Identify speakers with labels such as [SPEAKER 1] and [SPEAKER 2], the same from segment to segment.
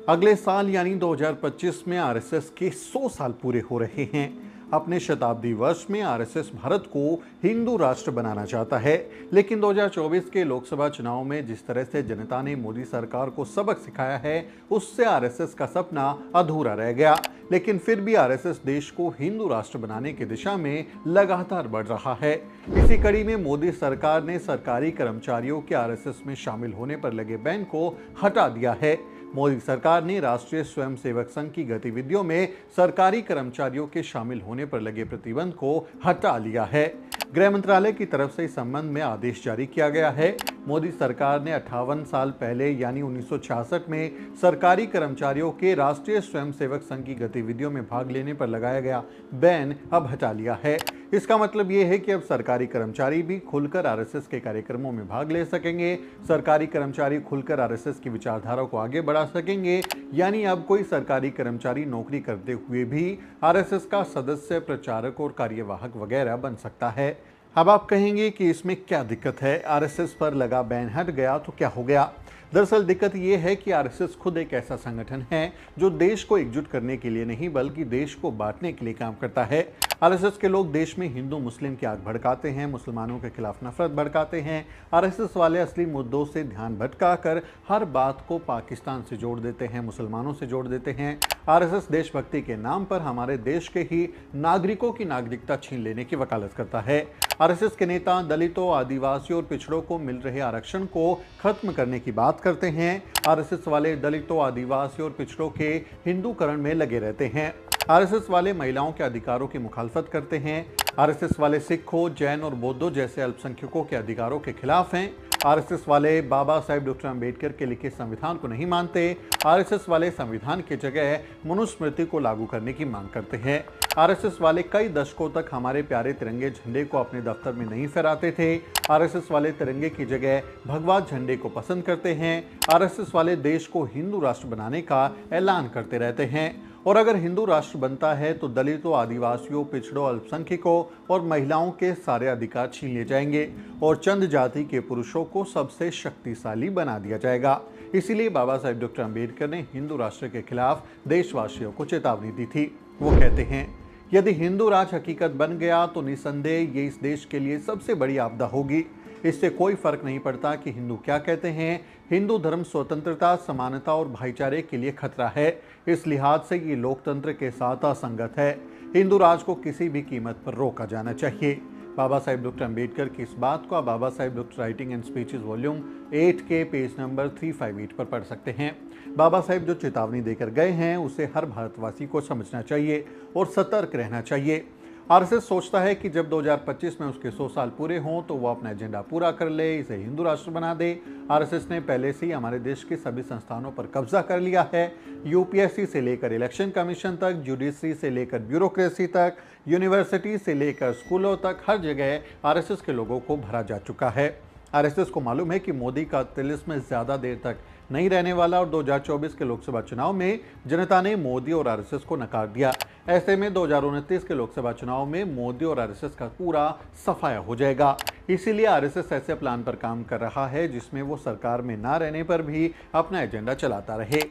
[SPEAKER 1] अगले साल यानी 2025 में आरएसएस के 100 साल पूरे हो रहे हैं। अपने शताब्दी वर्ष में आरएसएस भारत को हिंदू राष्ट्र बनाना चाहता है, लेकिन 2024 के लोकसभा चुनाव में जिस तरह से जनता ने मोदी सरकार को सबक सिखाया है, उससे आरएसएस का सपना अधूरा रह गया। लेकिन फिर भी आरएसएस देश को हिंदू राष्ट्र बनाने की दिशा में लगातार बढ़ रहा है। इसी कड़ी में मोदी सरकार ने सरकारी कर्मचारियों के आरएसएस में शामिल होने पर लगे बैन को हटा दिया है। मोदी सरकार ने राष्ट्रीय स्वयंसेवक संघ की गतिविधियों में सरकारी कर्मचारियों के शामिल होने पर लगे प्रतिबंध को हटा लिया है। गृह मंत्रालय की तरफ से इस संबंध में आदेश जारी किया गया है। मोदी सरकार ने 58 साल पहले यानी 1966 में सरकारी कर्मचारियों के राष्ट्रीय स्वयंसेवक संघ की गतिविधियों में भाग लेने पर लगाया गया बैन अब हटा लिया है। इसका मतलब ये है कि अब सरकारी कर्मचारी भी खुलकर आरएसएस के कार्यक्रमों में भाग ले सकेंगे। सरकारी कर्मचारी खुलकर आरएसएस की विचारधारा को आगे बढ़ा सकेंगे। यानी अब कोई सरकारी कर्मचारी नौकरी करते हुए भी आरएसएस का सदस्य, प्रचारक और कार्यवाहक वगैरह बन सकता है। अब आप कहेंगे कि इसमें क्या दिक्कत है, आरएसएस पर लगा बैन हट गया तो क्या हो गया। दरअसल दिक्कत यह है कि आरएसएस खुद एक ऐसा संगठन है जो देश को एकजुट करने के लिए नहीं बल्कि देश को बांटने के लिए काम करता है। आरएसएस के लोग देश में हिंदू मुस्लिम की आग भड़काते हैं, मुसलमानों के खिलाफ नफरत भड़काते हैं। आरएसएस वाले असली मुद्दों से ध्यान भटकाकर हर बात को पाकिस्तान से जोड़ देते हैं, मुसलमानों से जोड़ देते हैं। आरएसएस देशभक्ति के नाम पर हमारे देश के ही नागरिकों की नागरिकता छीन लेने की वकालत करता है। आरएसएस के नेता दलितों, आदिवासियों और पिछड़ों को मिल रहे आरक्षण को खत्म करने की बात करते हैं। आरएसएस वाले दलितों, आदिवासियों और पिछड़ों के हिंदूकरण में लगे रहते हैं। आरएसएस वाले महिलाओं के अधिकारों की मुखालफत करते हैं। आरएसएस वाले सिखों, जैन और बौद्धों जैसे अल्पसंख्यकों के अधिकारों के खिलाफ हैं। आरएसएस वाले बाबा साहेब डॉक्टर अंबेडकर के लिखे संविधान को नहीं मानते। आरएसएस वाले संविधान की जगह मनुस्मृति को लागू करने की मांग करते हैं। आरएसएस वाले कई दशकों तक हमारे प्यारे तिरंगे झंडे को अपने दफ्तर में नहीं फहराते थे। आरएसएस वाले तिरंगे की जगह भगवा झंडे को पसंद करते हैं। आरएसएस वाले देश को हिंदू राष्ट्र बनाने का ऐलान करते रहते हैं। और अगर हिंदू राष्ट्र बनता है तो दलितों, आदिवासियों, पिछड़ों, अल्पसंख्यकों और महिलाओं के सारे अधिकार छीन लिए जाएंगे और चंद जाति के पुरुषों को सबसे शक्तिशाली बना दिया जाएगा। इसीलिए बाबा साहेब डॉक्टर अंबेडकर ने हिंदू राष्ट्र के खिलाफ देशवासियों को चेतावनी दी थी। वो कहते हैं, यदि हिंदू राष्ट्र हकीकत बन गया तो निसंदेह ये इस देश के लिए सबसे बड़ी आपदा होगी। इससे कोई फर्क नहीं पड़ता कि हिंदू क्या कहते हैं। हिंदू धर्म स्वतंत्रता, समानता और भाईचारे के लिए खतरा है। इस लिहाज से ये लोकतंत्र के साथ असंगत है। हिंदू राज को किसी भी कीमत पर रोका जाना चाहिए। बाबा साहेब डॉक्टर अंबेडकर की इस बात को आप Baba Saheb doctor writing and speeches volume 8 के पेज नंबर 358 पर पढ़ सकते हैं। बाबा साहेब जो चेतावनी देकर गए हैं उसे हर भारतवासी को समझना चाहिए और सतर्क रहना चाहिए। आरएसएस सोचता है कि जब 2025 में उसके 100 साल पूरे हों तो वो अपना एजेंडा पूरा कर ले, इसे हिंदू राष्ट्र बना दे। आरएसएस ने पहले से ही हमारे देश के सभी संस्थानों पर कब्जा कर लिया है। यूपीएससी से लेकर इलेक्शन कमीशन तक, जुडिशरी से लेकर ब्यूरोक्रेसी तक, यूनिवर्सिटी से लेकर स्कूलों तक, हर जगह आरएसएस के लोगों को भरा जा चुका है। आरएसएस को मालूम है कि मोदी का तिलिस्म ज्यादा देर तक नहीं रहने वाला और 2024 के लोकसभा चुनाव में जनता ने मोदी और आरएसएस को नकार दिया। ऐसे में 2029 के लोकसभा चुनाव में मोदी और आरएसएस का पूरा सफाया हो जाएगा। इसीलिए आरएसएस ऐसे प्लान पर काम कर रहा है जिसमें वो सरकार में ना रहने पर भी अपना एजेंडा चलाता रहे।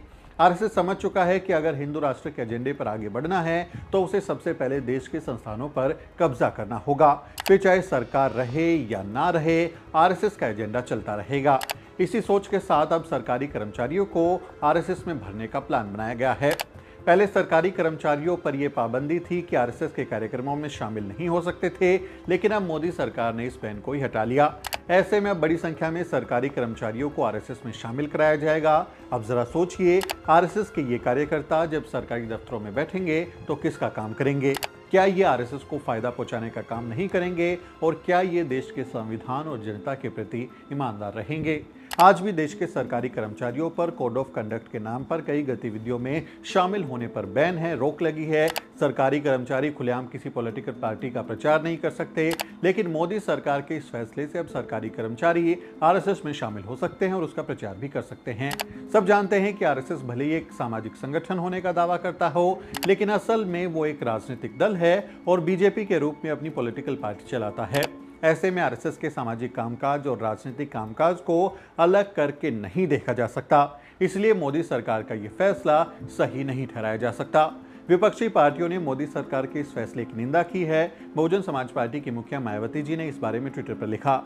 [SPEAKER 1] आरएसएस समझ चुका है कि अगर हिंदू राष्ट्र के एजेंडे पर आगे बढ़ना है तो उसे सबसे पहले देश के संस्थानों पर कब्जा करना होगा। फिर चाहे सरकार रहे या ना रहे, आरएसएस का एजेंडा चलता रहेगा। इसी सोच के साथ अब सरकारी कर्मचारियों को आरएसएस में भरने का प्लान बनाया गया है। पहले सरकारी कर्मचारियों पर यह पाबंदी थी कि आरएसएस के कार्यक्रमों में शामिल नहीं हो सकते थे, लेकिन अब मोदी सरकार ने इस बैन को ही हटा लिया। ऐसे में अब बड़ी संख्या में सरकारी कर्मचारियों को आरएसएस में शामिल कराया जाएगा। अब जरा सोचिए, आरएसएस के ये कार्यकर्ता जब सरकारी दफ्तरों में बैठेंगे तो किसका काम करेंगे? क्या ये आरएसएस को फायदा पहुंचाने का काम नहीं करेंगे और क्या ये देश के संविधान और जनता के प्रति ईमानदार रहेंगे? आज भी देश के सरकारी कर्मचारियों पर कोड ऑफ कंडक्ट के नाम पर कई गतिविधियों में शामिल होने पर बैन है, रोक लगी है। सरकारी कर्मचारी खुलेआम किसी पॉलिटिकल पार्टी का प्रचार नहीं कर सकते, लेकिन मोदी सरकार के इस फैसले से अब सरकारी कर्मचारी आरएसएस में शामिल हो सकते हैं और उसका प्रचार भी कर सकते हैं। सब जानते हैं कि आरएसएस भले ही एक सामाजिक संगठन होने का दावा करता हो, लेकिन असल में वो एक राजनीतिक दल है और बीजेपी के रूप में अपनी पॉलिटिकल पार्टी चलाता है। ऐसे में आरएसएस के सामाजिक कामकाज और राजनीतिक कामकाज को अलग करके नहीं देखा जा सकता। इसलिए मोदी सरकार का ये फैसला सही नहीं ठहराया जा सकता। विपक्षी पार्टियों ने मोदी सरकार के इस फैसले की निंदा की है। बहुजन समाज पार्टी की मुखिया मायावती जी ने इस बारे में ट्विटर पर लिखा,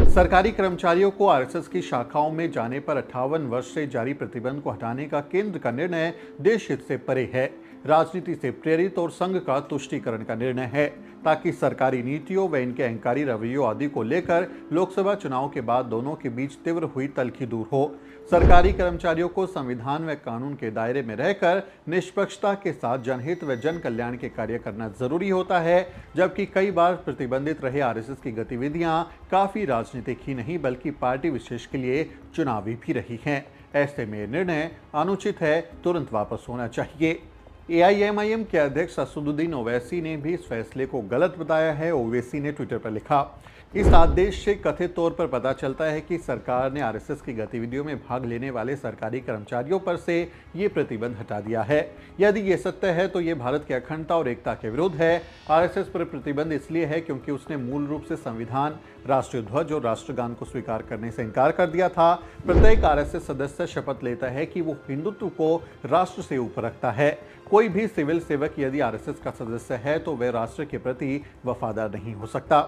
[SPEAKER 1] सरकारी कर्मचारियों को आरएसएस की शाखाओं में जाने पर 58 वर्ष से जारी प्रतिबंध को हटाने का केंद्र का निर्णय देश हित से परे है, राजनीति से प्रेरित और संघ का तुष्टीकरण का निर्णय है, ताकि सरकारी नीतियों व इनके अहंकारी रवैयों आदि को लेकर लोकसभा चुनाव के बाद दोनों के बीच तीव्र हुई तल्खी दूर हो। सरकारी कर्मचारियों को संविधान व कानून के दायरे में रहकर निष्पक्षता के साथ जनहित व जन कल्याण के कार्य करना जरूरी होता है, जबकि कई बार प्रतिबंधित रहे आरएसएस की गतिविधियां काफी राजनीतिक ही नहीं बल्कि पार्टी विशेष के लिए चुनावी भी रही हैं। ऐसे में निर्णय अनुचित है, तुरंत वापस होना चाहिए। एआईएमआईएम के अध्यक्ष असदुद्दीन ओवैसी ने भी इस फैसले को गलत बताया है। ओवैसी ने ट्विटर पर लिखा, इस आदेश से कथित तौर पर पता चलता है कि सरकार ने आरएसएस की गतिविधियों में भाग लेने वाले सरकारी कर्मचारियों पर से ये प्रतिबंध हटा दिया है। यदि ये सत्य है तो ये भारत की अखंडता और एकता के विरुद्ध है। आरएसएस पर प्रतिबंध इसलिए है क्योंकि उसने मूल रूप से संविधान, राष्ट्रीय ध्वज और राष्ट्रगान को स्वीकार करने से इनकार कर दिया था। प्रत्येक आरएसएस सदस्य शपथ लेता है कि वो हिंदुत्व को राष्ट्र से ऊपर रखता है। कोई भी सिविल सेवक यदि आरएसएस का सदस्य है तो वह राष्ट्र के प्रति वफादार नहीं हो सकता।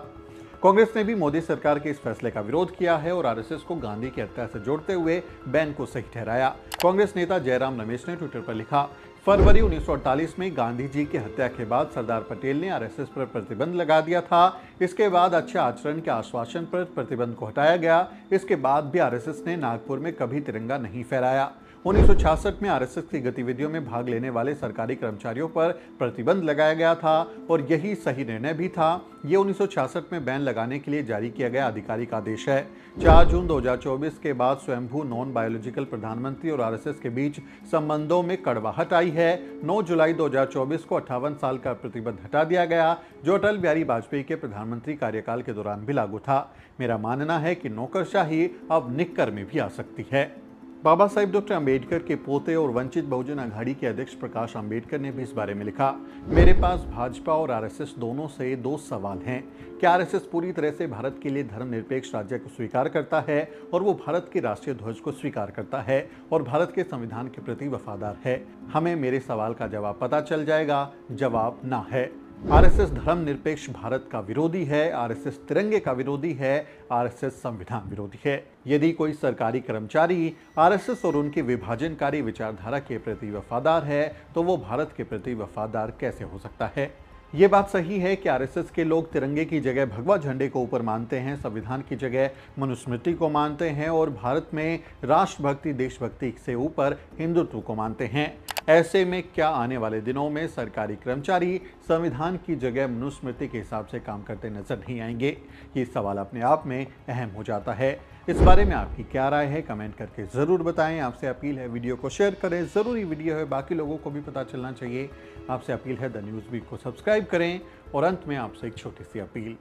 [SPEAKER 1] कांग्रेस ने भी मोदी सरकार के इस फैसले का विरोध किया है और आरएसएस को गांधी की हत्या से जोड़ते हुए बैन को सही ठहराया। कांग्रेस नेता जयराम रमेश ने ट्विटर पर लिखा, फरवरी 1948 में गांधी जी की हत्या के बाद सरदार पटेल ने आरएसएस पर प्रतिबंध लगा दिया था। इसके बाद अच्छे आचरण के आश्वासन पर प्रतिबंध को हटाया गया। इसके बाद भी आरएसएस ने नागपुर में कभी तिरंगा नहीं फहराया। 1966 में आरएसएस की गतिविधियों में भाग लेने वाले सरकारी कर्मचारियों पर प्रतिबंध लगाया गया था और यही सही निर्णय भी था। ये 1966 में बैन लगाने के लिए जारी किया गया आधिकारिक आदेश है। 4 जून 2024 के बाद स्वयंभू नॉन बायोलॉजिकल प्रधानमंत्री और आरएसएस के बीच संबंधों में कड़वाहट आई है। 9 जुलाई 2024 को 58 साल का प्रतिबंध हटा दिया गया, जो अटल बिहारी वाजपेयी के प्रधानमंत्री कार्यकाल के दौरान भी लागू था। मेरा मानना है कि नौकरशाही अब निक्कर में भी आ सकती है। बाबा साहिब डॉक्टर अंबेडकर के पोते और वंचित बहुजन अघाड़ी के अध्यक्ष प्रकाश अंबेडकर ने भी इस बारे में लिखा, मेरे पास भाजपा और आरएसएस दोनों से 2 सवाल हैं। क्या आरएसएस पूरी तरह से भारत के लिए धर्मनिरपेक्ष राज्य को स्वीकार करता है और वो भारत के राष्ट्रीय ध्वज को स्वीकार करता है और भारत के संविधान के प्रति वफादार है? हमें मेरे सवाल का जवाब पता चल जाएगा। जवाब ना है। आरएसएस धर्मनिरपेक्ष भारत का विरोधी है, आरएसएस तिरंगे का विरोधी है, आरएसएस संविधान विरोधी है। यदि कोई सरकारी कर्मचारी आरएसएस और उनकी विभाजनकारी विचारधारा के प्रति वफादार है तो वो भारत के प्रति वफादार कैसे हो सकता है? ये बात सही है कि आरएसएस के लोग तिरंगे की जगह भगवा झंडे को ऊपर मानते हैं, संविधान की जगह मनुस्मृति को मानते हैं और भारत में राष्ट्रभक्ति, देशभक्ति से ऊपर हिंदुत्व को मानते हैं। ऐसे में क्या आने वाले दिनों में सरकारी कर्मचारी संविधान की जगह मनुस्मृति के हिसाब से काम करते नजर नहीं आएंगे? ये सवाल अपने आप में अहम हो जाता है। इस बारे में आपकी क्या राय है, कमेंट करके ज़रूर बताएं। आपसे अपील है वीडियो को शेयर करें, ज़रूरी वीडियो है, बाकी लोगों को भी पता चलना चाहिए। आपसे अपील है द न्यूज़ वीक को सब्सक्राइब करें। और अंत में आपसे एक छोटी सी अपील,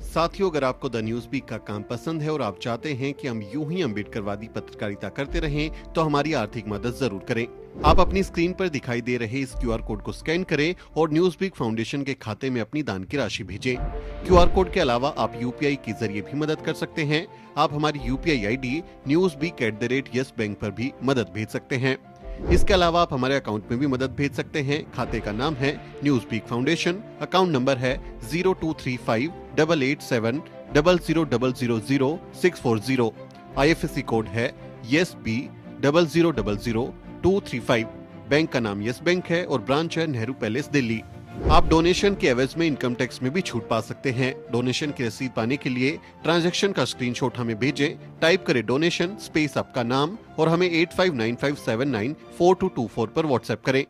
[SPEAKER 2] साथियों, अगर आपको द न्यूज़ वीक का काम पसंद है और आप चाहते हैं कि हम यूं ही अम्बेडकरवादी पत्रकारिता करते रहें तो हमारी आर्थिक मदद जरूर करें। आप अपनी स्क्रीन पर दिखाई दे रहे इस क्यूआर कोड को स्कैन करें और न्यूज़ वीक फाउंडेशन के खाते में अपनी दान की राशि भेजें। क्यूआर कोड के अलावा आप यूपीआई के जरिए भी मदद कर सकते हैं। आप हमारी यूपीआई आईडी newsweek@YesBank पर भी मदद भेज सकते हैं। इसके अलावा आप हमारे अकाउंट में भी मदद भेज सकते हैं। खाते का नाम है News Week Foundation, account number है 02358800000640। IFSC कोड है YesB000235। बैंक का नाम यस बैंक है और ब्रांच है नेहरू पैलेस, दिल्ली। आप डोनेशन के एवज में इनकम टैक्स में भी छूट पा सकते हैं। डोनेशन की रसीद पाने के लिए ट्रांजैक्शन का स्क्रीनशॉट हमें भेजें। टाइप करें डोनेशन स्पेस आपका नाम और हमें 8595794224 पर व्हाट्सएप करें।